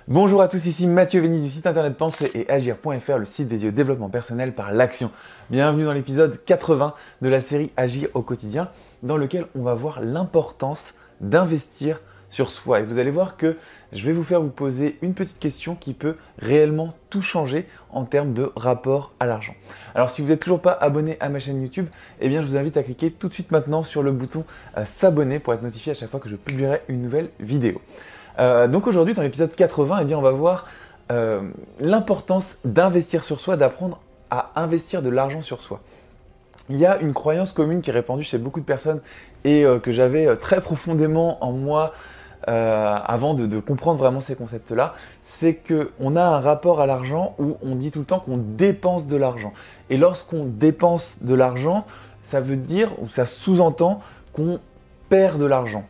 Bonjour à tous, ici Mathieu Vénis du site internet penser et agir.fr, le site dédié au développement personnel par l'action. Bienvenue dans l'épisode 80 de la série Agir au quotidien, dans lequel on va voir l'importance d'investir sur soi. Et vous allez voir que je vais vous poser une petite question qui peut réellement tout changer en termes de rapport à l'argent. Alors si vous n'êtes toujours pas abonné à ma chaîne YouTube, eh bien je vous invite à cliquer tout de suite maintenant sur le bouton s'abonner pour être notifié à chaque fois que je publierai une nouvelle vidéo. Donc aujourd'hui, dans l'épisode 80, eh bien, on va voir l'importance d'investir sur soi, d'apprendre à investir de l'argent sur soi. Il y a une croyance commune qui est répandue chez beaucoup de personnes et que j'avais très profondément en moi avant de comprendre vraiment ces concepts-là, c'est qu'on a un rapport à l'argent où on dit tout le temps qu'on dépense de l'argent. Et lorsqu'on dépense de l'argent, ça veut dire ou ça sous-entend qu'on perd de l'argent.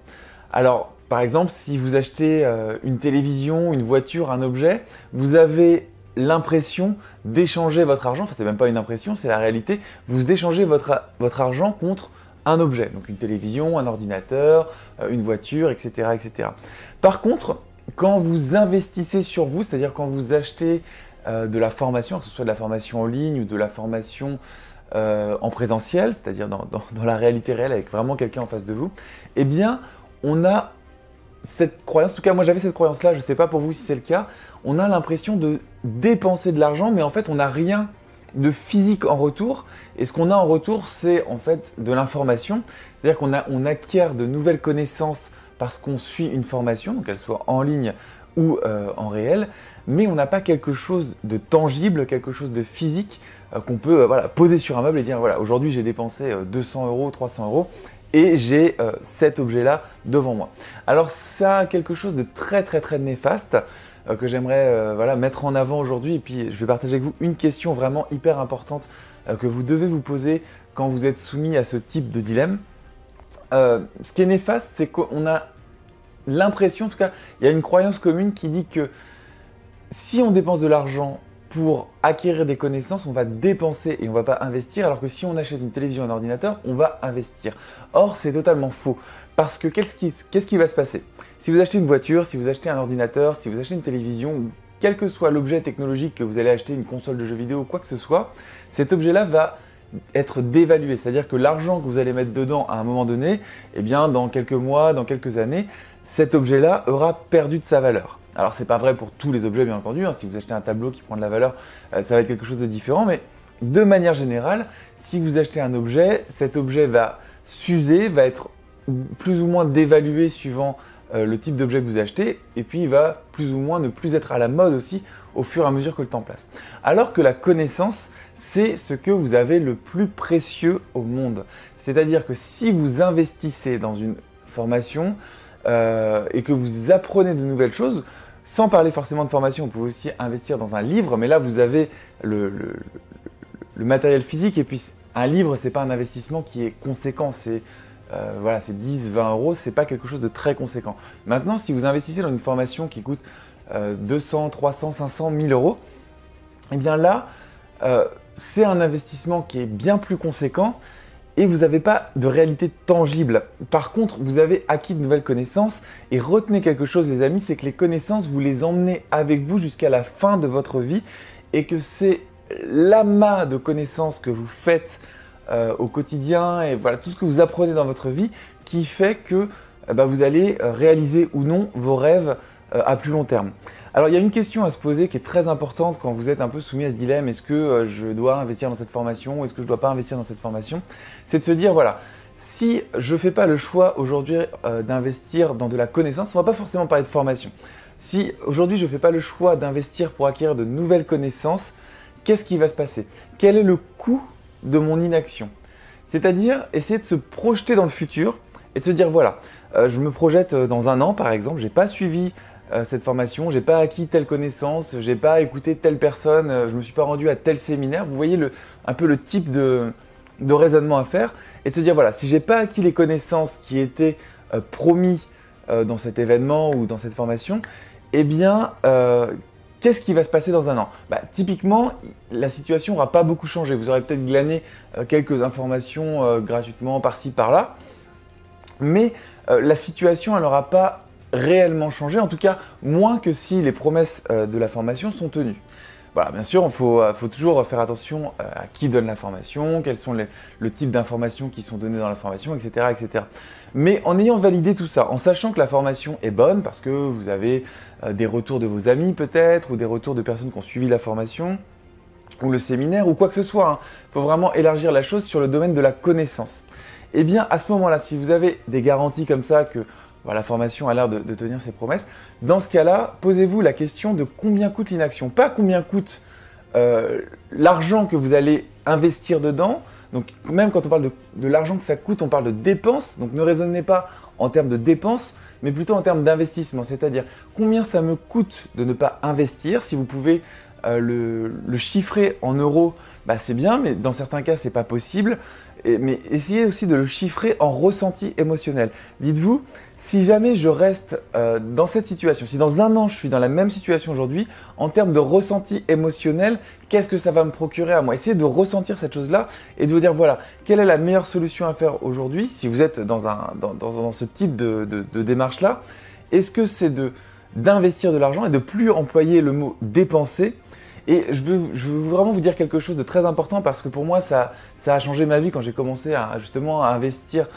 Alors, par exemple, si vous achetez une télévision, une voiture, un objet, vous avez l'impression d'échanger votre argent, enfin c'est même pas une impression, c'est la réalité, vous échangez votre argent contre un objet, donc une télévision, un ordinateur, une voiture, etc., etc. Par contre, quand vous investissez sur vous, c'est-à-dire quand vous achetez de la formation, que ce soit de la formation en ligne ou de la formation en présentiel, c'est-à-dire dans la réalité réelle avec vraiment quelqu'un en face de vous, eh bien on a cette croyance, en tout cas moi j'avais cette croyance-là, je ne sais pas pour vous si c'est le cas, on a l'impression de dépenser de l'argent, mais en fait on n'a rien de physique en retour, et ce qu'on a en retour c'est en fait de l'information, c'est-à-dire qu'on acquiert de nouvelles connaissances parce qu'on suit une formation, donc qu'elle soit en ligne ou en réel, mais on n'a pas quelque chose de tangible, quelque chose de physique qu'on peut poser sur un meuble et dire voilà, aujourd'hui j'ai dépensé 200 €, 300 € et j'ai cet objet-là devant moi. Alors ça a quelque chose de très néfaste que j'aimerais mettre en avant aujourd'hui, et puis je vais partager avec vous une question vraiment hyper importante que vous devez vous poser quand vous êtes soumis à ce type de dilemme. Ce qui est néfaste, c'est qu'on a l'impression, en tout cas, il y a une croyance commune qui dit que si on dépense de l'argent pour acquérir des connaissances, on va dépenser et on ne va pas investir, alors que si on achète une télévision, un ordinateur, on va investir. Or, c'est totalement faux, parce que qu'est-ce qui va se passer? Si vous achetez une voiture, si vous achetez un ordinateur, si vous achetez une télévision, ou quel que soit l'objet technologique que vous allez acheter, une console de jeux vidéo ou quoi que ce soit, cet objet-là va être dévalué, c'est-à-dire que l'argent que vous allez mettre dedans à un moment donné, eh bien, dans quelques mois, dans quelques années, cet objet-là aura perdu de sa valeur. Alors c'est pas vrai pour tous les objets bien entendu, hein. Si vous achetez un tableau qui prend de la valeur, ça va être quelque chose de différent, mais de manière générale, si vous achetez un objet, cet objet va s'user, va être plus ou moins dévalué suivant le type d'objet que vous achetez, et puis il va plus ou moins ne plus être à la mode aussi au fur et à mesure que le temps passe. Alors que la connaissance, c'est ce que vous avez le plus précieux au monde. C'est-à-dire que si vous investissez dans une formation et que vous apprenez de nouvelles choses, sans parler forcément de formation, vous pouvez aussi investir dans un livre, mais là vous avez le matériel physique, et puis un livre, c'est pas un investissement qui est conséquent, c'est 10, 20 €, c'est pas quelque chose de très conséquent. Maintenant, si vous investissez dans une formation qui coûte 200, 300, 500, 1000 €, eh bien là, c'est un investissement qui est bien plus conséquent et vous n'avez pas de réalité tangible. Par contre, vous avez acquis de nouvelles connaissances, et retenez quelque chose les amis, c'est que les connaissances, vous les emmenez avec vous jusqu'à la fin de votre vie, et que c'est l'amas de connaissances que vous faites au quotidien et voilà tout ce que vous apprenez dans votre vie qui fait que vous allez réaliser ou non vos rêves à plus long terme. Alors il y a une question à se poser qui est très importante quand vous êtes un peu soumis à ce dilemme, est-ce que je dois investir dans cette formation ou est-ce que je ne dois pas investir dans cette formation? C'est de se dire voilà, si je ne fais pas le choix aujourd'hui d'investir dans de la connaissance, on ne va pas forcément parler de formation. Si aujourd'hui je ne fais pas le choix d'investir pour acquérir de nouvelles connaissances, qu'est-ce qui va se passer? Quel est le coût de mon inaction? C'est-à-dire essayer de se projeter dans le futur et de se dire voilà, je me projette dans un an par exemple, je n'ai pas suivi cette formation, j'ai pas acquis telle connaissance, j'ai pas écouté telle personne, je me suis pas rendu à tel séminaire. Vous voyez un peu le type de raisonnement à faire, et de se dire voilà, si j'ai pas acquis les connaissances qui étaient promis dans cet événement ou dans cette formation, eh bien qu'est-ce qui va se passer dans un an? Typiquement, la situation n'aura pas beaucoup changé. Vous aurez peut-être glané quelques informations gratuitement par-ci par-là, mais la situation elle n'aura pas réellement changer, en tout cas moins que si les promesses de la formation sont tenues. Voilà, bien sûr, il faut toujours faire attention à qui donne la formation, quels sont le type d'informations qui sont données dans la formation, etc., etc. Mais en ayant validé tout ça, en sachant que la formation est bonne, parce que vous avez des retours de vos amis peut-être, ou des retours de personnes qui ont suivi la formation, ou le séminaire, ou quoi que ce soit, il faut vraiment élargir la chose sur le domaine de la connaissance. Et bien, à ce moment-là, si vous avez des garanties comme ça que la formation a l'air de tenir ses promesses, dans ce cas-là, posez-vous la question de combien coûte l'inaction. Pas combien coûte l'argent que vous allez investir dedans. Donc même quand on parle de l'argent que ça coûte, on parle de dépenses. Donc ne raisonnez pas en termes de dépenses, mais plutôt en termes d'investissement. C'est-à-dire combien ça me coûte de ne pas investir. Si vous pouvez le chiffrer en euros, c'est bien, mais dans certains cas, ce n'est pas possible. Mais essayez aussi de le chiffrer en ressenti émotionnel. Dites-vous, si jamais je reste dans cette situation, si dans un an je suis dans la même situation aujourd'hui, en termes de ressenti émotionnel, qu'est-ce que ça va me procurer à moi? Essayez de ressentir cette chose-là et de vous dire, voilà, quelle est la meilleure solution à faire aujourd'hui si vous êtes dans ce type de démarche-là. Est-ce que c'est d'investir de l'argent et de plus employer le mot dépenser? Et je veux vraiment vous dire quelque chose de très important parce que pour moi, ça a changé ma vie quand j'ai commencé justement à investir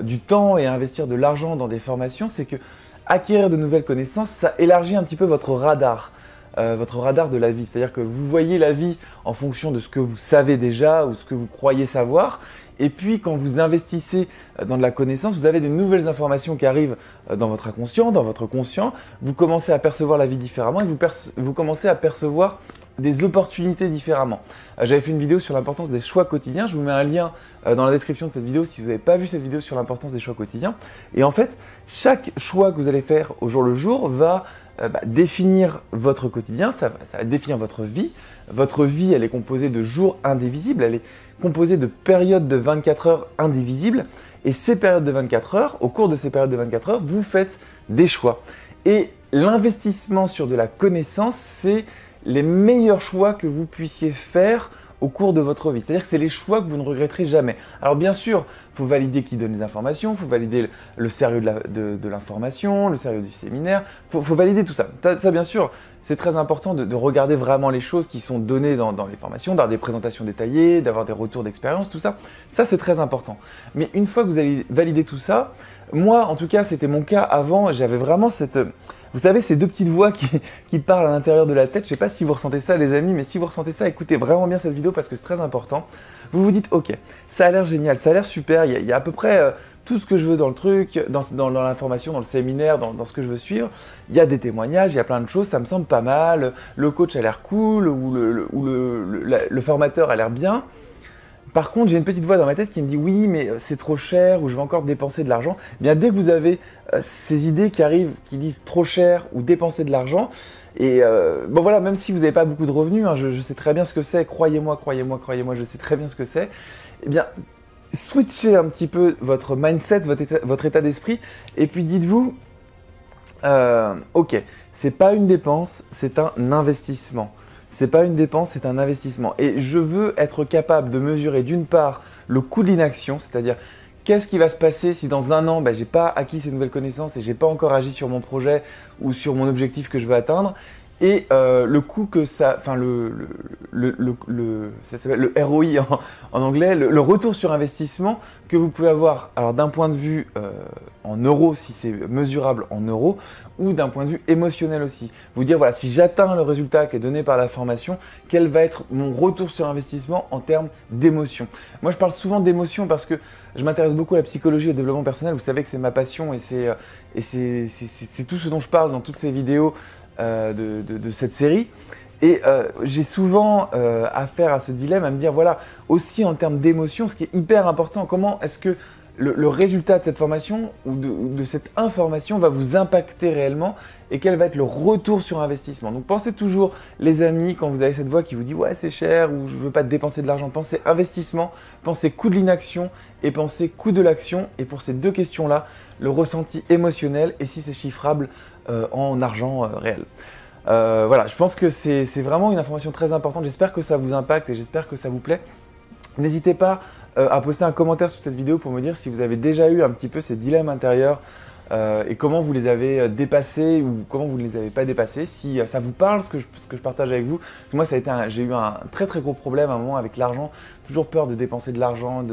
du temps et à investir de l'argent dans des formations. C'est que acquérir de nouvelles connaissances, ça élargit un petit peu votre radar de la vie. C'est-à-dire que vous voyez la vie en fonction de ce que vous savez déjà ou ce que vous croyez savoir. Et puis, quand vous investissez dans de la connaissance, vous avez des nouvelles informations qui arrivent dans votre inconscient, dans votre conscient. Vous commencez à percevoir la vie différemment et vous commencez à percevoir des opportunités différemment. J'avais fait une vidéo sur l'importance des choix quotidiens. Je vous mets un lien dans la description de cette vidéo si vous n'avez pas vu cette vidéo sur l'importance des choix quotidiens. Et en fait, chaque choix que vous allez faire au jour le jour va définir votre quotidien, ça va définir votre vie. Votre vie, elle est composée de jours indivisibles, elle est composée de périodes de 24 heures indivisibles. Et ces périodes de 24 heures, au cours de ces périodes de 24 heures, vous faites des choix. Et l'investissement sur de la connaissance, c'est les meilleurs choix que vous puissiez faire au cours de votre vie. C'est-à-dire que c'est les choix que vous ne regretterez jamais. Alors bien sûr, il faut valider qui donne les informations, il faut valider le sérieux de l'information, le sérieux du séminaire, il faut valider tout ça. Ça bien sûr, c'est très important de regarder vraiment les choses qui sont données dans les formations, d'avoir des présentations détaillées, d'avoir des retours d'expérience, tout ça. Ça c'est très important. Mais une fois que vous allez valider tout ça, moi en tout cas c'était mon cas avant, j'avais vraiment cette... Vous savez, ces deux petites voix qui parlent à l'intérieur de la tête, je ne sais pas si vous ressentez ça les amis, mais si vous ressentez ça, écoutez vraiment bien cette vidéo parce que c'est très important. Vous vous dites, ok, ça a l'air génial, ça a l'air super, il y a à peu près tout ce que je veux dans le truc, dans l'information, dans le séminaire, dans ce que je veux suivre. Il y a des témoignages, il y a plein de choses, ça me semble pas mal, le coach a l'air cool ou le formateur a l'air bien. Par contre, j'ai une petite voix dans ma tête qui me dit oui, mais c'est trop cher ou je vais encore dépenser de l'argent. Bien, dès que vous avez ces idées qui arrivent, qui disent trop cher ou dépenser de l'argent, et bon voilà, même si vous n'avez pas beaucoup de revenus, je sais très bien ce que c'est, croyez-moi, je sais très bien ce que c'est. Eh bien, switchez un petit peu votre mindset, votre état d'esprit, et puis dites-vous, ok, c'est pas une dépense, c'est un investissement. C'est pas une dépense, c'est un investissement. Et je veux être capable de mesurer d'une part le coût de l'inaction, c'est-à-dire qu'est-ce qui va se passer si dans un an, j'ai pas acquis ces nouvelles connaissances et j'ai pas encore agi sur mon projet ou sur mon objectif que je veux atteindre. Et le coût que ça, enfin ça s'appelle le ROI en anglais, le retour sur investissement que vous pouvez avoir. Alors d'un point de vue en euros, si c'est mesurable en euros, ou d'un point de vue émotionnel aussi. Vous dire voilà, si j'atteins le résultat qui est donné par la formation, quel va être mon retour sur investissement en termes d'émotion. Moi, je parle souvent d'émotion parce que je m'intéresse beaucoup à la psychologie et au développement personnel. Vous savez que c'est ma passion et c'est tout ce dont je parle dans toutes ces vidéos. De cette série et j'ai souvent affaire à ce dilemme, à me dire voilà, aussi en termes d'émotion, ce qui est hyper important, comment est-ce que le résultat de cette formation ou de cette information va vous impacter réellement et quel va être le retour sur investissement. Donc pensez toujours les amis, quand vous avez cette voix qui vous dit ouais c'est cher ou je veux pas dépenser de l'argent, pensez investissement, pensez coût de l'inaction et pensez coût de l'action, et pour ces deux questions là, le ressenti émotionnel et si c'est chiffrable en argent réel. Voilà, je pense que c'est vraiment une information très importante. J'espère que ça vous impacte et j'espère que ça vous plaît. N'hésitez pas à poster un commentaire sous cette vidéo pour me dire si vous avez déjà eu un petit peu ces dilemmes intérieurs et comment vous les avez dépassés ou comment vous ne les avez pas dépassés. Si ça vous parle, ce que je partage avec vous. Parce que moi, j'ai eu un très très gros problème à un moment avec l'argent. Toujours peur de dépenser de l'argent,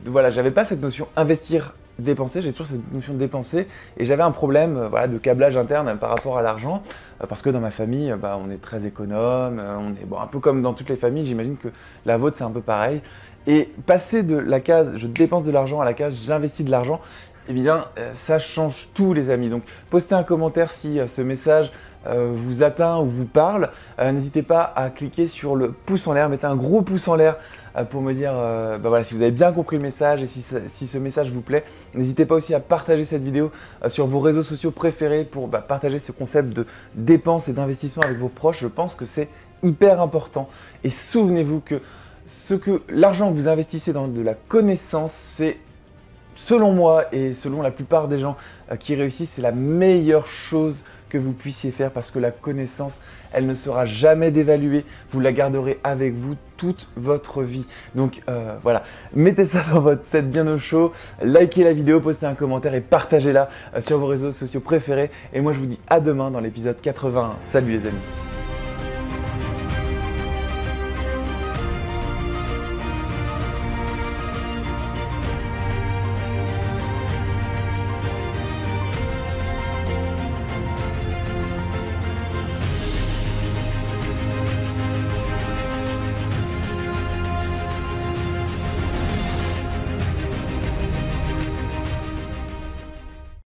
voilà, j'avais pas cette notion investir, dépenser, j'ai toujours cette notion de dépenser et j'avais un problème voilà, de câblage interne par rapport à l'argent parce que dans ma famille, on est très économe, on est un peu comme dans toutes les familles, j'imagine que la vôtre c'est un peu pareil. Et passer de la case je dépense de l'argent à la case j'investis de l'argent, eh bien ça change tout les amis. Donc postez un commentaire si ce message vous atteint ou vous parle. N'hésitez pas à cliquer sur le pouce en l'air, mettez un gros pouce en l'air pour me dire voilà, si vous avez bien compris le message et si ce message vous plaît. N'hésitez pas aussi à partager cette vidéo sur vos réseaux sociaux préférés pour partager ce concept de dépense et d'investissement avec vos proches. Je pense que c'est hyper important. Et souvenez-vous que l'argent que vous investissez dans de la connaissance, c'est selon moi et selon la plupart des gens qui réussissent, c'est la meilleure chose que vous puissiez faire parce que la connaissance, elle ne sera jamais dévaluée. Vous la garderez avec vous toute votre vie. Donc voilà, mettez ça dans votre tête bien au chaud, likez la vidéo, postez un commentaire et partagez-la sur vos réseaux sociaux préférés. Et moi, je vous dis à demain dans l'épisode 81. Salut les amis!